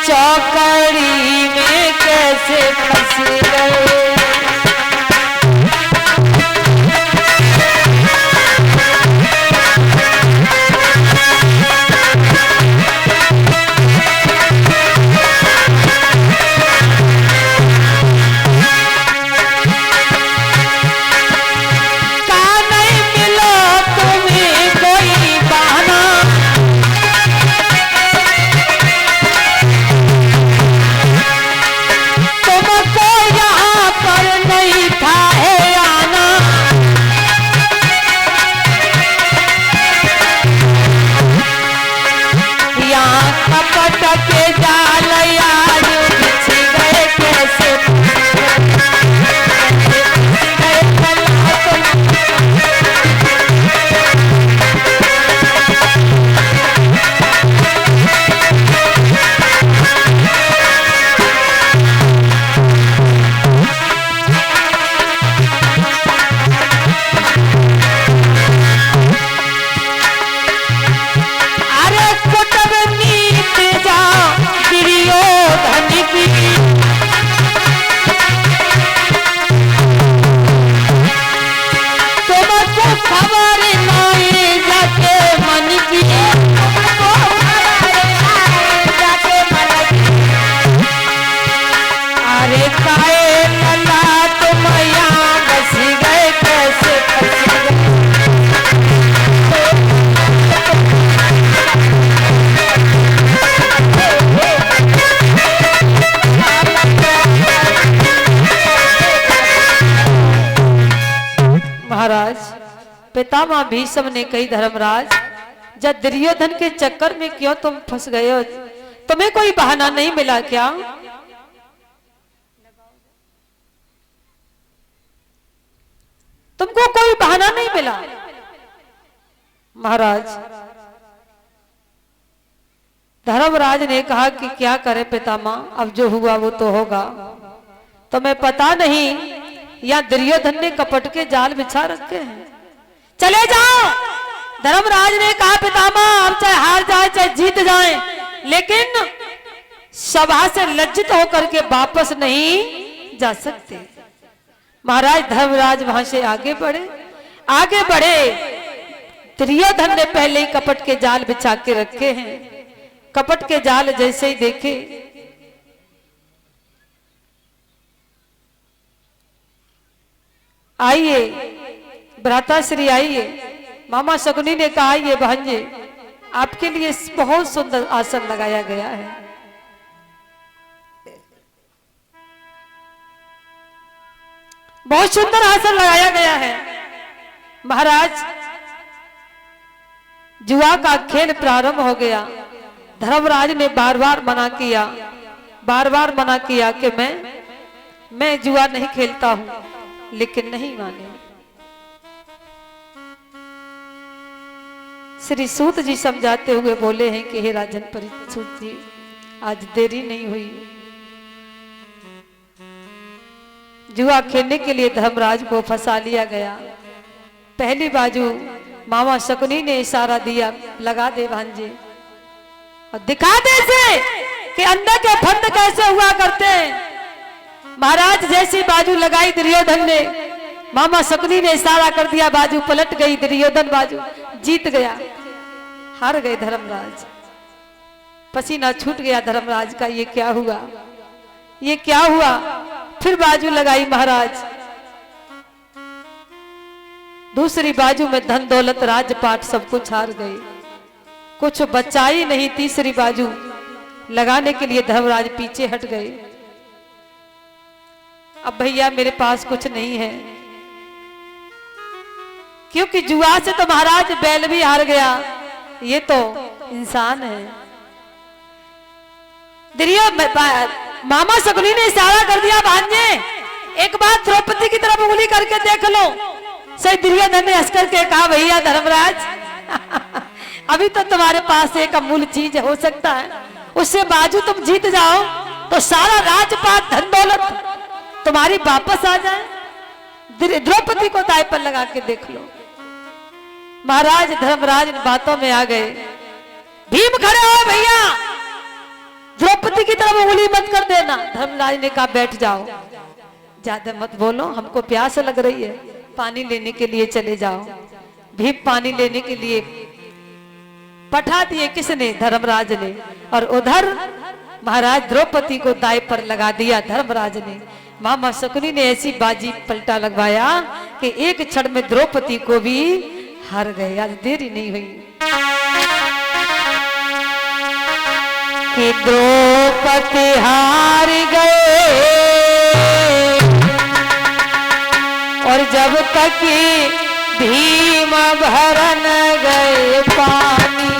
चौकड़ी में कैसे फंस गए। महाराज पितामह भीष्म ने कही, धर्मराज जब दुर्योधन के चक्कर में क्यों तुम फंस गए हो? तुम्हें कोई बहाना नहीं मिला क्या? तुमको कोई बहाना नहीं मिला? महाराज धर्मराज ने कहा कि क्या करे पितामह, अब जो हुआ वो तो होगा। तुम्हें पता नहीं या दुर्योधन ने कपट के जाल बिछा रखे हैं, चले जाओ। धर्मराज ने कहा पितामह हम चाहे हार जाए चाहे जीत जाए, लेकिन सभा से लज्जित होकर के वापस नहीं जा सकते। महाराज धर्मराज वहां से आगे बढ़े। दुर्योधन ने पहले ही कपट के जाल बिछा के रखे हैं। कपट के जाल जैसे ही देखे, आइए भ्राताश्री आइए। मामा शकुनी ने कहा ये भांजे आपके लिए बहुत सुंदर आसन लगाया गया है। बहुत सुंदर आसन लगाया गया है। महाराज जुआ का खेल प्रारंभ हो गया। धर्मराज ने बार बार मना किया कि मैं जुआ नहीं खेलता हूं, लेकिन नहीं माने। श्री सूत जी समझाते हुए बोले हैं कि हे राजन परीक्षित जी, आज देरी नहीं हुई। जुआ खेलने के लिए धर्मराज को फंसा लिया गया। पहली बाजू मामा शकुनी ने इशारा दिया, लगा दे भांजे और दिखा दे से कि अंडा के फंद कैसे हुआ करते हैं। महाराज जैसी बाजू लगाई दुर्योधन ने, मामा शकुनी ने इशारा कर दिया, बाजू पलट गई। दुर्योधन बाजू जीत गया, हार गए धर्मराज। पसीना छूट गया धर्मराज का, ये क्या हुआ, ये क्या हुआ। फिर बाजू लगाई महाराज, दूसरी बाजू में धन दौलत राजपाट सब कुछ हार गए, कुछ बचा ही नहीं। तीसरी बाजू लगाने के लिए धर्मराज पीछे हट गए। अब भैया मेरे पास कुछ नहीं है, क्योंकि जुआ से तो महाराज बैल भी हार गया, ये तो इंसान है। मामा शकुनी ने इशारा कर दिया, भांजे एक बार द्रौपदी की तरफ उंगली करके देख लो। सही दुर्योधन ने हंस करके कहा, भैया धर्मराज अभी तो तुम्हारे पास एक अमूल्य चीज हो सकता है, उससे बाजू तुम जीत जाओ तो सारा राजपाट धन दौलत तुम्हारी वापस आ जाए। द्रौपदी को दाई पर लगा के देख लो। महाराज धर्मराज इन बातों में आ गए। भीम खड़े हो भैया, द्रौपदी द्रौपदी की तरफ उंगली मत कर देना। धर्मराज ने कहा बैठ जाओ, ज्यादा मत बोलो, हमको प्यास लग रही है, पानी लेने के लिए चले जाओ। भीम पानी लेने के लिए पठा दिए, किसने? धर्मराज ने। और उधर महाराज द्रौपदी को दाई पर लगा दिया धर्मराज ने। मामा शकुनी ने ऐसी बाजी पलटा लगवाया कि एक क्षण में द्रौपदी को भी हार गए। आज देरी नहीं हुई कि द्रौपदी हार गए, और जब तक भीम भरन गए पानी,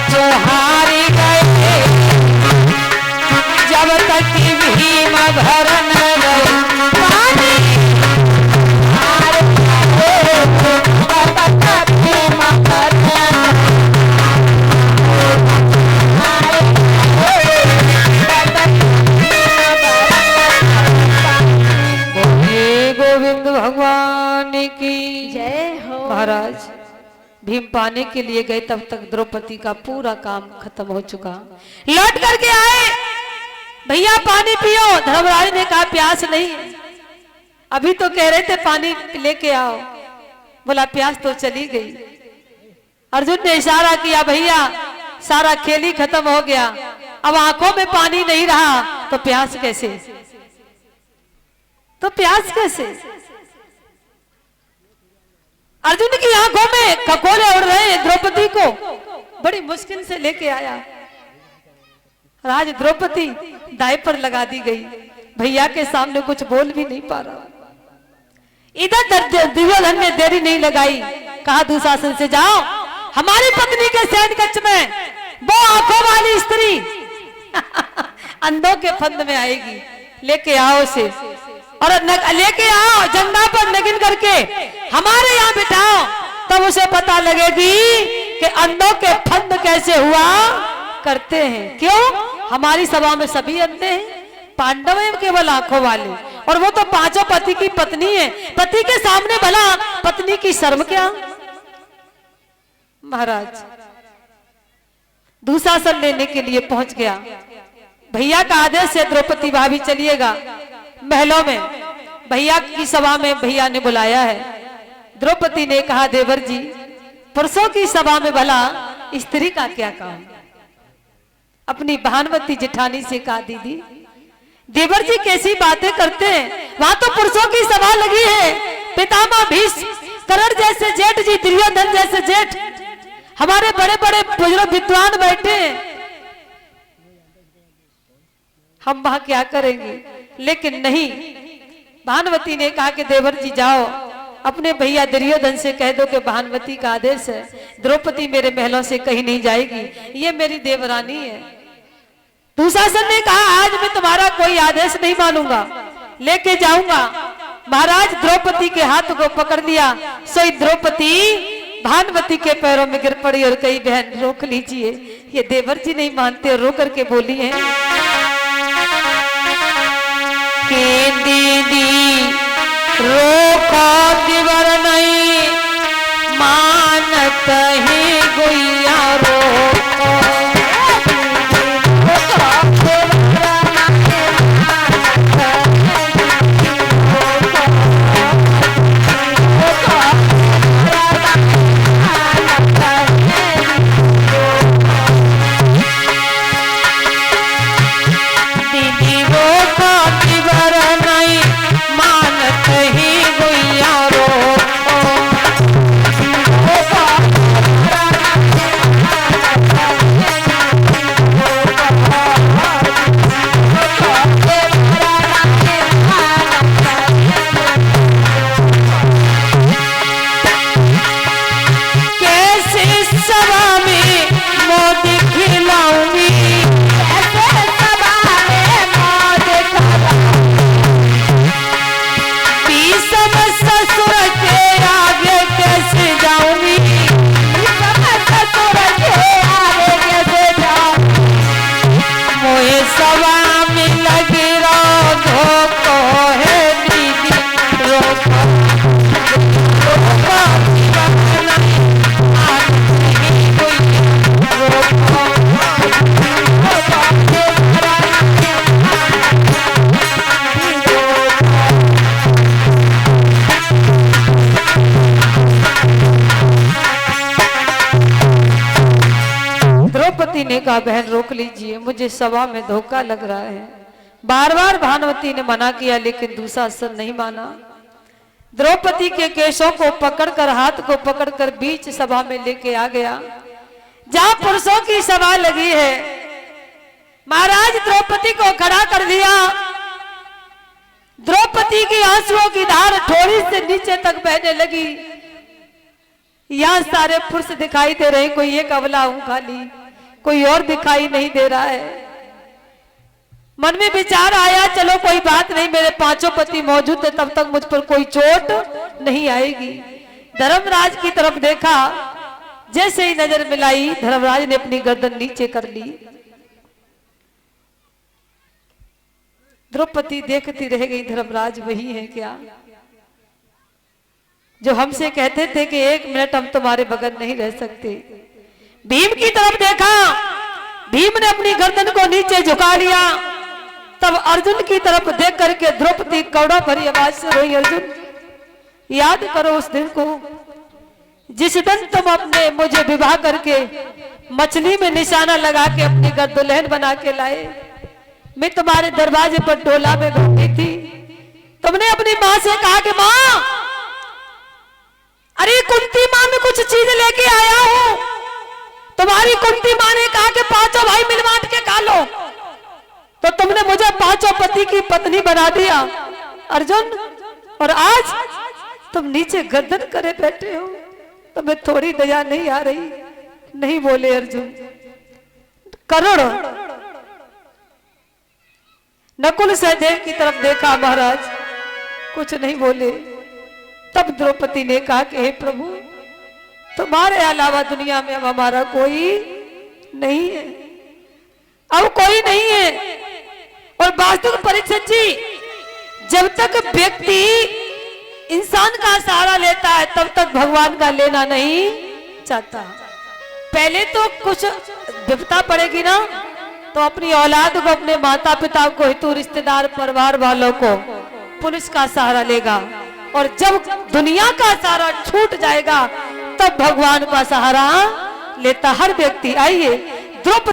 जो हार गए, जब तक भीम भरन गए पानी, हार गए, जब तक भीम भरन गए। गोविंद भगवान की जय हो। महाराज भीम पाने के लिए गए, तब तक द्रौपदी का पूरा काम खत्म हो चुका। लौट करके आए, भैया पानी पियो। धर्मराज ने कहा प्यास नहीं, अभी तो कह रहे थे पानी लेके आओ। बोला प्यास तो चली गई। अर्जुन ने इशारा किया, भैया सारा खेल ही खत्म हो गया, अब आंखों में पानी नहीं रहा तो प्यास कैसे? तो प्यास कैसे? अर्जुन की आंखों में खकोले उड़ रहे। द्रौपदी को बड़ी मुश्किल से लेके आया। राज द्रौपदी दाई पर लगा दी गई, भैया के सामने कुछ बोल भी नहीं पा रहा। इधर दुर्योधन ने देरी नहीं लगाई, कहा दुशासन से जाओ, हमारी पत्नी के सैन कक्ष में वो आंखों वाली स्त्री अंधों के फंद में आएगी, लेके आओ उसे, और लेके आओ जंगा पर नगिन करके हमारे यहाँ बिठाओ, तब उसे पता लगेगी कि अंधों के फंद कैसे हुआ करते हैं। क्यों? हमारी सभा में सभी अंधे हैं, पांडव हैं केवल आंखों वाले, और वो तो पांचों पति की पत्नी है। पति के सामने भला पत्नी की शर्म क्या? महाराज दुशासन लेने के लिए पहुंच गया। भैया का आदेश है द्रौपदी भाभी चलिएगा महलों में, भैया की सभा में भैया ने बुलाया है। द्रौपदी ने कहा देवर जी, पुरुषों की सभा में भला स्त्री का क्या काम? अपनी भानुमती जेठानी से कहा दीदी देवर जी कैसी बातें करते हैं, वहां तो पुरुषों की सभा लगी है, पितामह भीष्म, कर्ण जैसे जेठ जी, दुर्योधन जैसे जेठ, हमारे बड़े बड़े बुजुर्ग विद्वान बैठे हैं, हम वहां क्या करेंगे? लेकिन नहीं, भानुमती ने कहा कि देवर जी जाओ, अपने भैया दुर्योधन से कह दो कि भानुमती का आदेश है, द्रौपदी मेरे महलों से कहीं नहीं जाएगी, ये मेरी देवरानी है। दुशासन ने कहा आज मैं तुम्हारा कोई आदेश नहीं मानूंगा, लेके जाऊंगा। महाराज द्रौपदी के हाथ को पकड़ लिया, सोई द्रौपदी भानुमती के पैरों में गिर पड़ी और कही बहन रोक लीजिए, ये देवर जी नहीं मानते, और रो करके बोली है कि दीदी रोको दिवर नहीं मानत ही गुइया रोको, कीजिए, मुझे सभा में धोखा लग रहा है। बार बार भानुमति ने मना किया लेकिन दुशासन नहीं माना। द्रौपदी के केशों को पकड़कर, हाथ को पकड़कर बीच सभा में लेके आ गया जहां पुरुषों की सभा लगी है। महाराज द्रौपदी को खड़ा कर दिया। द्रौपदी की आंसुओं की धार थोड़ी से नीचे तक बहने लगी। यहां सारे पुरुष दिखाई दे रहे, कोई एक अबला हूं खाली, कोई और दिखाई नहीं दे रहा है। मन में विचार आया, चलो कोई बात नहीं, मेरे पांचों पति मौजूद है, तब तक मुझ पर कोई चोट नहीं आएगी। धर्मराज की तरफ देखा, जैसे ही नजर मिलाई धर्मराज ने अपनी गर्दन नीचे कर ली। द्रौपदी देखती रह गई, धर्मराज वही है क्या जो हमसे कहते थे कि 1 मिनट हम तुम्हारे बगैर नहीं रह सकते। भीम की तरफ देखा, भीम ने अपनी गर्दन को नीचे झुका लिया। तब अर्जुन की तरफ देख करके द्रौपदी कौड़ा भरी आवाज से रोई, अर्जुन याद करो उस दिन को जिस दिन तुम अपने मुझे विवाह करके मछली में निशाना लगा के अपनी दुल्हन बना के लाए। मैं तुम्हारे दरवाजे पर डोला में बैठी थी, तुमने अपनी माँ से कहा कि माँ, अरे कुंती माँ में कुछ चीज लेके आया हूं। तुम्हारी कुंती माँ ने कहा कि 5 भाई मिल बांट के खा लो, तो तुमने मुझे 5 पति की पत्नी बना दिया अर्जुन, और आज तुम नीचे गर्दन करे बैठे हो, तुम्हें थोड़ी दया नहीं आ रही? नहीं बोले अर्जुन। करुण नकुल सहदेव की तरफ देखा महाराज, कुछ नहीं बोले। तब द्रौपदी ने कहा कि हे प्रभु, तुम्हारे अलावा दुनिया में अब हमारा कोई नहीं है, अब कोई नहीं है। और वास्तविक परीक्षित जी, जब तक व्यक्ति इंसान का सहारा लेता है तब तक भगवान का लेना नहीं चाहता। पहले तो कुछ विपदा पड़ेगी ना, तो अपनी औलाद को, अपने माता पिता को, हितू रिश्तेदार परिवार वालों को, पुलिस का सहारा लेगा। और जब दुनिया का सहारा छूट जाएगा तब भगवान का सहारा लेता हर व्यक्ति। आइए द्रौपदी